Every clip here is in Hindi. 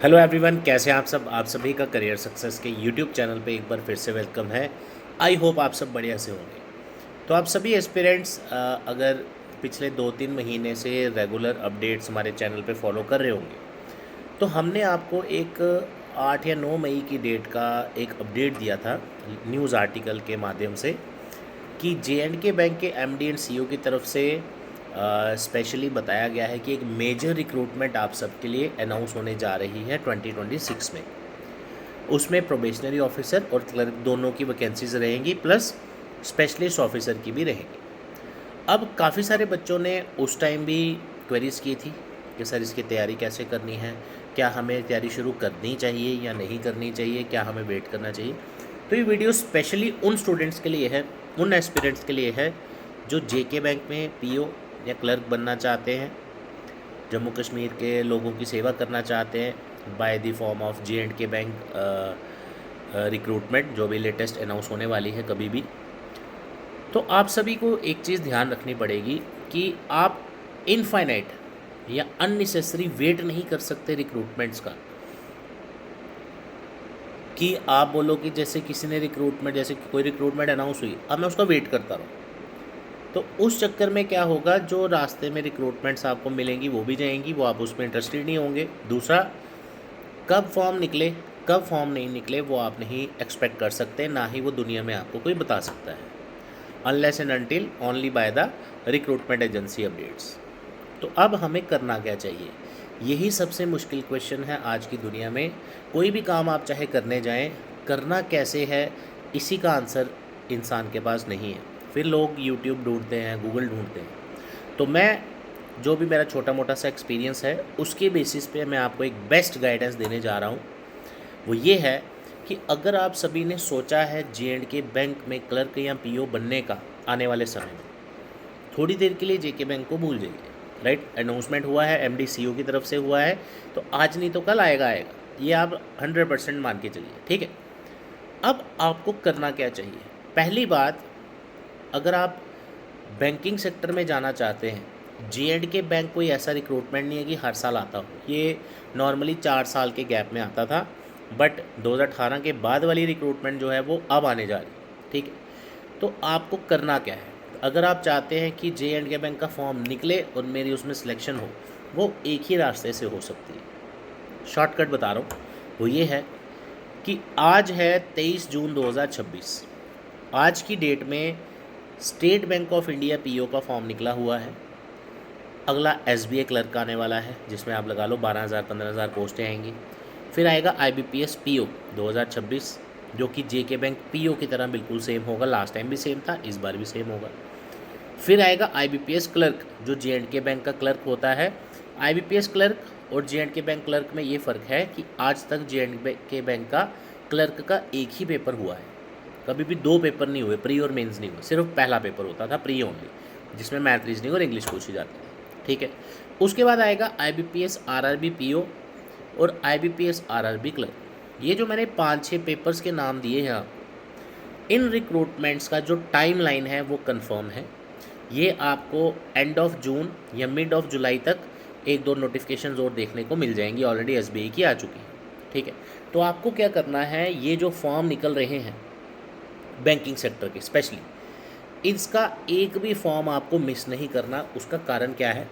हेलो एवरीवन, कैसे हैं आप सब। आप सभी का करियर सक्सेस के यूट्यूब चैनल पे एक बार फिर से वेलकम है। आई होप आप सब बढ़िया से होंगे। तो आप सभी एस्पिरेंट्स अगर पिछले 2-3 महीने से रेगुलर अपडेट्स हमारे चैनल पे फॉलो कर रहे होंगे, तो हमने आपको एक 8 या 9 मई की डेट का एक अपडेट दिया था न्यूज़ आर्टिकल के माध्यम से कि जे.एंड.के बैंक के एमडी एंड सीईओ की तरफ से स्पेशली बताया गया है कि एक मेजर रिक्रूटमेंट आप सबके लिए अनाउंस होने जा रही है 2026 में। उसमें प्रोबेशनरी ऑफिसर और क्लर्क दोनों की वैकेंसीज रहेंगी, प्लस स्पेशलिस्ट ऑफिसर की भी रहेंगी। अब काफ़ी सारे बच्चों ने उस टाइम भी क्वेरीज की थी कि सर इसकी तैयारी कैसे करनी है, क्या हमें तैयारी शुरू करनी चाहिए या नहीं करनी चाहिए, क्या हमें वेट करना चाहिए। तो ये वीडियो स्पेशली उन स्टूडेंट्स के लिए है, उन एस्पिरेंट्स के लिए है जो जेके बैंक में पीओ या क्लर्क बनना चाहते हैं, जम्मू कश्मीर के लोगों की सेवा करना चाहते हैं by the form of J&K bank recruitment जो भी लेटेस्ट अनाउंस होने वाली है कभी भी। तो आप सभी को एक चीज़ ध्यान रखनी पड़ेगी कि आप इनफाइनाइट या अननेसेसरी वेट नहीं कर सकते रिक्रूटमेंट्स का, कि आप बोलो कि जैसे किसी ने रिक्रूटमेंट, जैसे कोई रिक्रूटमेंट अनाउंस हुई, अब मैं उसका वेट करता रहूँ, तो उस चक्कर में क्या होगा, जो रास्ते में रिक्रूटमेंट्स आपको मिलेंगी वो भी जाएंगी, वो आप उसमें इंटरेस्टेड नहीं होंगे। दूसरा, कब फॉर्म निकले कब फॉर्म नहीं निकले वो आप नहीं एक्सपेक्ट कर सकते, ना ही वो दुनिया में आपको कोई बता सकता है, unless and until only by the recruitment agency updates. तो अब हमें करना क्या चाहिए, यही सबसे मुश्किल क्वेश्चन है आज की दुनिया में। कोई भी काम आप चाहे करने जाएं, करना कैसे है, इसी का आंसर इंसान के पास नहीं है। फिर लोग यूट्यूब ढूंढते हैं, गूगल ढूंढते हैं। तो मैं जो भी मेरा छोटा मोटा सा एक्सपीरियंस है उसके बेसिस पे मैं आपको एक बेस्ट गाइडेंस देने जा रहा हूँ। वो ये है कि अगर आप सभी ने सोचा है जे.एंड.के बैंक में क्लर्क या पीओ बनने का आने वाले समय में, थोड़ी देर के लिए जेके बैंक को भूल जाइए। राइट, अनाउंसमेंट हुआ है, एमडी सीईओ की तरफ से हुआ है, तो आज नहीं तो कल आएगा आएगा, ये आप 100% मान के चलिए, ठीक है। अब आपको करना क्या चाहिए, पहली बात, अगर आप बैंकिंग सेक्टर में जाना चाहते हैं, जे.एंड.के बैंक कोई ऐसा रिक्रूटमेंट नहीं है कि हर साल आता हो, ये नॉर्मली 4 साल के गैप में आता था, बट 2018 के बाद वाली रिक्रूटमेंट जो है वो अब आने जा रही है, ठीक है। तो आपको करना क्या है, अगर आप चाहते हैं कि जे.एंड.के बैंक का फॉर्म निकले और मेरी उसमें सिलेक्शन हो, वो एक ही रास्ते से हो सकती है, शॉर्टकट बता रहा हूँ। वो ये है कि आज है 23 जून 2026, आज की डेट में state bank of India PO का फॉर्म निकला हुआ है। अगला एसबीआई क्लर्क आने वाला है, जिसमें आप लगा लो 12,000-15,000 पोस्टें आएंगी। फिर आएगा आईबीपीएस पीओ 2026, जो कि जेके बैंक पीओ की तरह बिल्कुल सेम होगा, लास्ट टाइम भी सेम था, इस बार भी सेम होगा। फिर आएगा आईबीपीएस क्लर्क, जो जे.एंड.के बैंक का क्लर्क होता है। आईबीपीएस क्लर्क और जे.एंड.के बैंक क्लर्क में ये फ़र्क है कि आज तक जे.एंड.के बैंक का क्लर्क का एक ही पेपर हुआ है, कभी भी 2 पेपर नहीं हुए, प्री और मेंस नहीं हुए, सिर्फ पहला पेपर होता था, प्री ओनली, जिसमें मैथ, रीजनिंग और इंग्लिश पूछी जाती थी, ठीक है। उसके बाद आएगा आईबीपीएस आरआरबी पीओ और आईबीपीएस आरआरबी क्लर्क। ये जो मैंने 5-6 पेपर्स के नाम दिए हैं, इन रिक्रूटमेंट्स का जो टाइम लाइन है वो कंफर्म है। ये आपको एंड ऑफ जून या मिड ऑफ जुलाई तक 1-2 नोटिफिकेशन और देखने को मिल जाएंगी, ऑलरेडी एसबीआई की आ चुकी है, ठीक है। तो आपको क्या करना है, ये जो फॉर्म निकल रहे हैं बैंकिंग सेक्टर के स्पेशली, इसका एक भी फॉर्म आपको मिस नहीं करना। उसका कारण क्या है,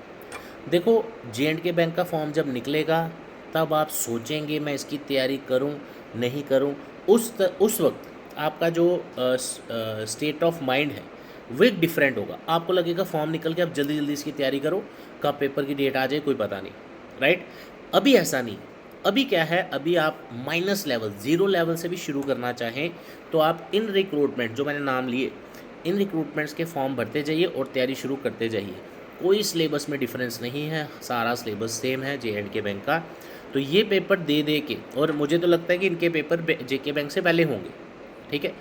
देखो, जे.एंड.के बैंक का फॉर्म जब निकलेगा तब आप सोचेंगे मैं इसकी तैयारी करूं नहीं करूं, उस वक्त आपका जो स्टेट ऑफ माइंड है वो एक डिफरेंट होगा। आपको लगेगा फॉर्म निकल के आप जल्दी जल्दी इसकी तैयारी करो, कब पेपर की डेट आ जाए कोई पता नहीं, राइट। अभी ऐसा नहीं, अभी क्या है, अभी आप माइनस लेवल, ज़ीरो लेवल से भी शुरू करना चाहें तो आप इन रिक्रूटमेंट जो मैंने नाम लिए, इन रिक्रूटमेंट्स के फॉर्म भरते जाइए और तैयारी शुरू करते जाइए। कोई सिलेबस में डिफरेंस नहीं है, सारा सिलेबस सेम है जे.एंड.के बैंक का। तो ये पेपर दे दे के, और मुझे तो लगता है कि इनके पेपर जेके बैंक से पहले होंगे, ठीक है।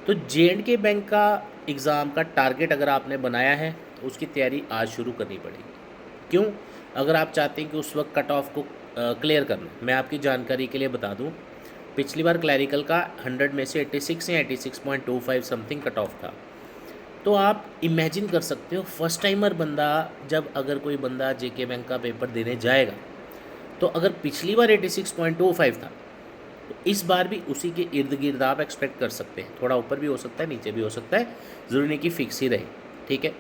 तो जे.एंड.के बैंक का एग्ज़ाम का टारगेट अगर आपने बनाया है तो उसकी तैयारी आज शुरू करनी पड़ेगी। क्यों, अगर आप चाहते हैं कि उस वक्त कट ऑफ को क्लियर करना, मैं आपकी जानकारी के लिए बता दूं, पिछली बार क्लैरिकल का 100 में से 86 या 86.25 समथिंग कट ऑफ था। तो आप इमेजिन कर सकते हो, फर्स्ट टाइमर बंदा जब, अगर कोई बंदा जेके बैंक का पेपर देने जाएगा तो अगर पिछली बार 86.25 था तो इस बार भी उसी के इर्द गिर्द आप एक्सपेक्ट कर सकते हैं। थोड़ा ऊपर भी हो सकता है, नीचे भी हो सकता है, ज़रूरी नहीं कि फिक्स ही रहे, ठीक है।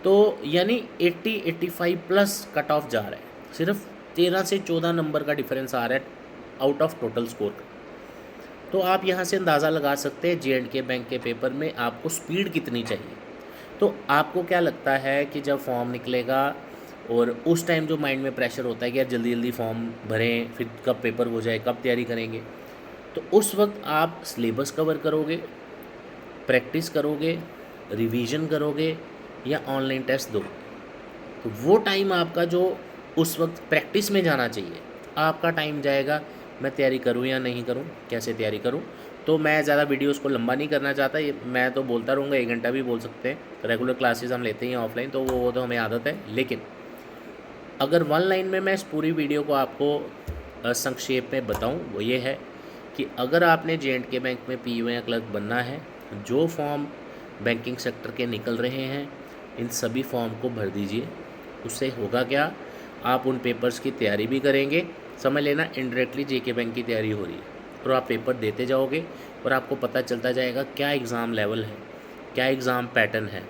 तो यानी 80-85 प्लस कट ऑफ जा रहा है, सिर्फ 13 से 14 नंबर का डिफरेंस आ रहा है आउट ऑफ टोटल स्कोर का। तो आप यहाँ से अंदाज़ा लगा सकते हैं J&K बैंक के पेपर में आपको स्पीड कितनी चाहिए। तो आपको क्या लगता है कि जब फॉर्म निकलेगा और उस टाइम जो माइंड में प्रेशर होता है कि यार जल्दी जल्दी फॉर्म भरें, फिर कब पेपर हो जाए, कब तैयारी करेंगे, तो उस वक्त आप सिलेबस कवर करोगे, प्रैक्टिस करोगे, रिवीजन करोगे या ऑनलाइन टेस्ट दोगे? तो वो टाइम आपका जो उस वक्त प्रैक्टिस में जाना चाहिए, आपका टाइम जाएगा मैं तैयारी करूँ या नहीं करूँ, कैसे तैयारी करूँ। तो मैं ज़्यादा वीडियोस को लंबा नहीं करना चाहता, ये मैं तो बोलता रहूँगा, 1 घंटा भी बोल सकते हैं। रेगुलर क्लासेस हम लेते हैं ऑफलाइन, तो वो तो हमें आदत है। लेकिन अगर वन लाइन में मैं इस पूरी वीडियो को आपको संक्षेप में बताऊं, वो ये है कि अगर आपने J&K बैंक में PO या क्लर्क बनना है, जो फॉर्म बैंकिंग सेक्टर के निकल रहे हैं इन सभी फॉर्म को भर दीजिए। उससे होगा क्या, आप उन पेपर्स की तैयारी भी करेंगे, समझ लेना इनडायरेक्टली JK बैंक की तैयारी हो रही है, और आप पेपर देते जाओगे और आपको पता चलता जाएगा क्या एग्ज़ाम लेवल है, क्या एग्ज़ाम पैटर्न है,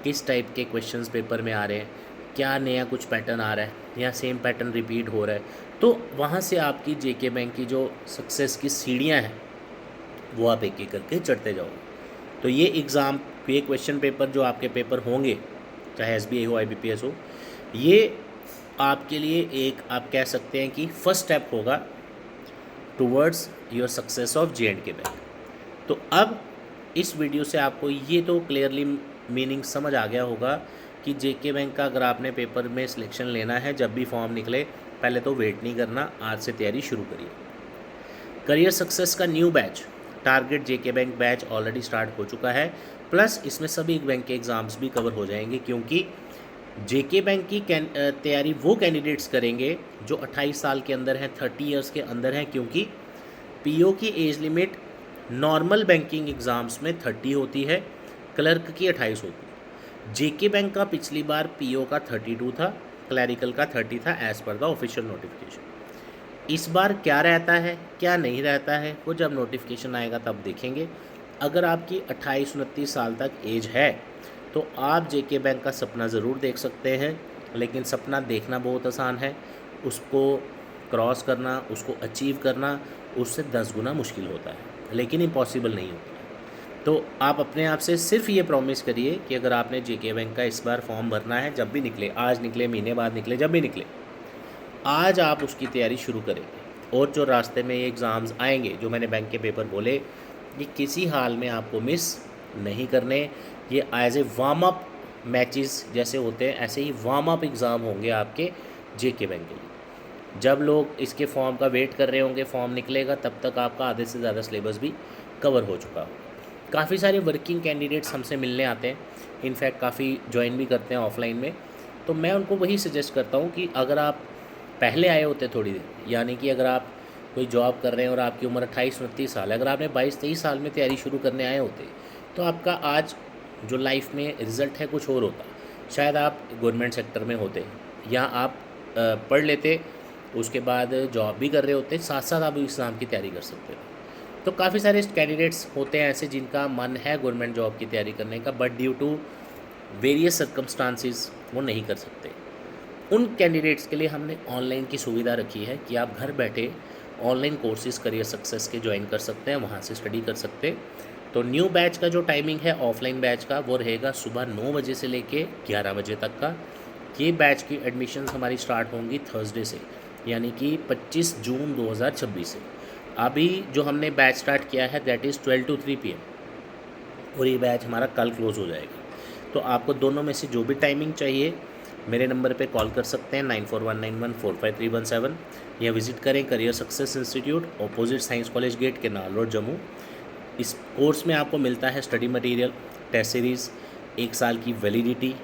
किस टाइप के क्वेश्चंस पेपर में आ रहे हैं, क्या नया कुछ पैटर्न आ रहा है या सेम पैटर्न रिपीट हो रहा है। तो वहाँ से आपकी JK बैंक की जो सक्सेस की सीढ़ियाँ हैं वो आप एक एक करके चढ़ते जाओगे। तो ये एग्ज़ाम, ये क्वेश्चन पेपर जो आपके पेपर होंगे, चाहे SBI हो, IBPS हो, ये आपके लिए एक आप कह सकते हैं कि फर्स्ट स्टेप होगा towards your success of J&K bank. तो अब इस वीडियो से आपको ये तो क्लियरली मीनिंग समझ आ गया होगा कि JK बैंक का अगर आपने पेपर में सिलेक्शन लेना है, जब भी फॉर्म निकले पहले तो वेट नहीं करना, आज से तैयारी शुरू करिए। करियर सक्सेस का new batch target JK bank batch already start हो चुका है, प्लस इसमें सभी बैंक के एग्ज़ाम्स भी कवर हो जाएंगे, क्योंकि JK बैंक की तैयारी वो कैंडिडेट्स करेंगे जो 28 साल के अंदर हैं, 30 ईयर्स के अंदर हैं, क्योंकि PO की age limit normal banking exams में 30 होती है, क्लर्क की 28 होती है। JK बैंक का पिछली बार PO का 32 था, क्लैरिकल का 30 था as per the official notification. इस बार क्या रहता है क्या नहीं रहता है वो जब नोटिफिकेशन आएगा तब देखेंगे। अगर आपकी 28-29 साल तक एज है तो आप JK बैंक का सपना ज़रूर देख सकते हैं, लेकिन सपना देखना बहुत आसान है, उसको क्रॉस करना, उसको अचीव करना उससे 10 गुना मुश्किल होता है, लेकिन इम्पॉसिबल नहीं होता है। तो आप अपने आप से सिर्फ ये प्रॉमिस करिए कि अगर आपने JK बैंक का इस बार फॉर्म भरना है, जब भी निकले, आज निकले, महीने बाद निकले, जब भी निकले, आज आप उसकी तैयारी शुरू करेंगे। और जो रास्ते में ये एग्ज़ाम्स आएंगे, जो मैंने बैंक के पेपर बोले, ये किसी हाल में आपको मिस नहीं करने। ये as a warm up matches जैसे होते हैं, ऐसे ही वार्म अप एग्ज़ाम होंगे आपके JK बैंक के लिए। जब लोग इसके फॉर्म का वेट कर रहे होंगे, फॉर्म निकलेगा, तब तक आपका आधे से ज़्यादा सिलेबस भी कवर हो चुका होगा। काफ़ी सारे वर्किंग कैंडिडेट्स हमसे मिलने आते हैं, इनफैक्ट काफ़ी ज्वाइन भी करते हैं ऑफलाइन में। तो मैं उनको वही सजेस्ट करता हूँ कि अगर आप पहले आए होते थोड़ी देर, यानी कि अगर आप कोई जॉब कर रहे हैं और आपकी उम्र 28-29 साल है, अगर आपने 22-23 साल में तैयारी शुरू करने आए होते तो आपका आज जो लाइफ में रिज़ल्ट है कुछ और होता। शायद आप गवर्नमेंट सेक्टर में होते या आप पढ़ लेते, उसके बाद जॉब भी कर रहे होते, साथ साथ आप एग्ज़ाम की तैयारी कर सकते थे। तो काफ़ी सारे कैंडिडेट्स होते हैं ऐसे जिनका मन है गवर्नमेंट जॉब की तैयारी करने का, but due to various circumstances वो नहीं कर सकते। उन कैंडिडेट्स के लिए हमने ऑनलाइन की सुविधा रखी है कि आप घर बैठे ऑनलाइन कोर्सेज करियर सक्सेस के ज्वाइन कर सकते हैं, वहाँ से स्टडी कर सकते हैं। तो न्यू बैच का जो टाइमिंग है ऑफलाइन बैच का, वो रहेगा सुबह 9 बजे से लेके 11 बजे तक का। ये बैच की एडमिशन्स हमारी स्टार्ट होंगी थर्सडे से, यानी कि 25 जून 2026 से। अभी जो हमने बैच स्टार्ट किया है दैट इज़ 12 to 3 PM, और ये बैच हमारा कल क्लोज़ हो जाएगा। तो आपको दोनों में से जो भी टाइमिंग चाहिए मेरे नंबर पे कॉल कर सकते हैं 9419145317, या विज़िट करें career success institute, opposite science college gate, canal road, Jammu. इस कोर्स में आपको मिलता है स्टडी मटेरियल, टेस्ट सीरीज़, 1 साल की वैलिडिटी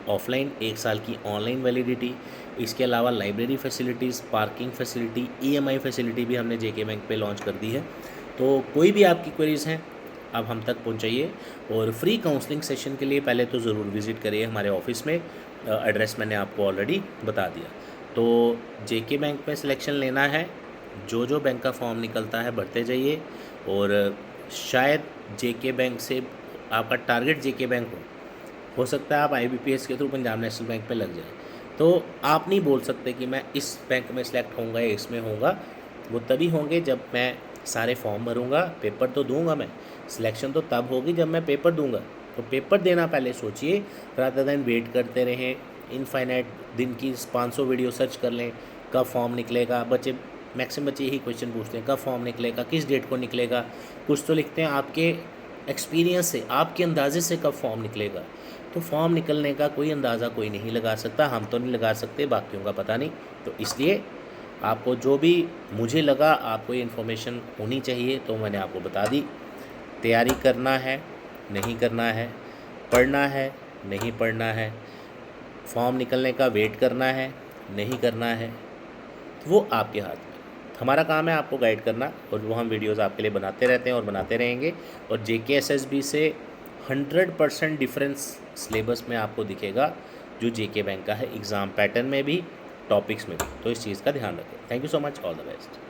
ऑफलाइन, 1 साल की ऑनलाइन वैलिडिटी। इसके अलावा library facilities, parking facility, EMI facility भी हमने JK बैंक पे लॉन्च कर दी है। तो कोई भी आपकी क्वेरीज़ हैं आप हम तक पहुंचाइए, और फ्री काउंसलिंग सेशन के लिए पहले तो ज़रूर विज़िट करिए हमारे ऑफिस में। एड्रेस मैंने आपको ऑलरेडी बता दिया। तो जेके बैंक में सिलेक्शन लेना है, जो जो बैंक का फॉर्म निकलता है भरते जाइए, और शायद जेके बैंक से आपका टारगेट जेके बैंक हो सकता है आप आईबीपीएस के थ्रू पंजाब नेशनल बैंक पे लग जाए। तो आप नहीं बोल सकते कि मैं इस बैंक में सिलेक्ट होऊंगा या इसमें होऊंगा, वो तभी होंगे जब मैं सारे फॉर्म भरूंगा, पेपर तो दूंगा मैं, सिलेक्शन तो तब होगी जब मैं पेपर दूंगा। तो पेपर देना पहले सोचिए, रादर देन वेट करते रहें इनफाइनाइट दिन की 500 वीडियो सर्च कर लें कब फॉर्म निकलेगा। बच्चे मैक्सिमम बच्चे यही क्वेश्चन पूछते हैं कब फॉर्म निकलेगा, किस डेट को निकलेगा। कुछ तो लिखते हैं आपके एक्सपीरियंस से, आपके अंदाजे से कब फॉर्म निकलेगा। तो फॉर्म निकलने का कोई अंदाज़ा कोई नहीं लगा सकता, हम तो नहीं लगा सकते, बाकियों का पता नहीं। तो इसलिए आपको जो भी मुझे लगा आपको ये इन्फॉर्मेशन होनी चाहिए तो मैंने आपको बता दी। तैयारी करना है नहीं करना है, पढ़ना है नहीं पढ़ना है, फॉर्म निकलने का वेट करना है नहीं करना है, तो वो आपके हाथ में। हमारा काम है आपको गाइड करना, और वो हम वीडियोस आपके लिए बनाते रहते हैं और बनाते रहेंगे। और जेकेएसएसबी से 100% डिफरेंस सिलेबस में आपको दिखेगा जो जेके बैंक का है, एग्ज़ाम पैटर्न में भी, टॉपिक्स में भी। तो इस चीज़ का ध्यान रखें। Thank you so much, all the best.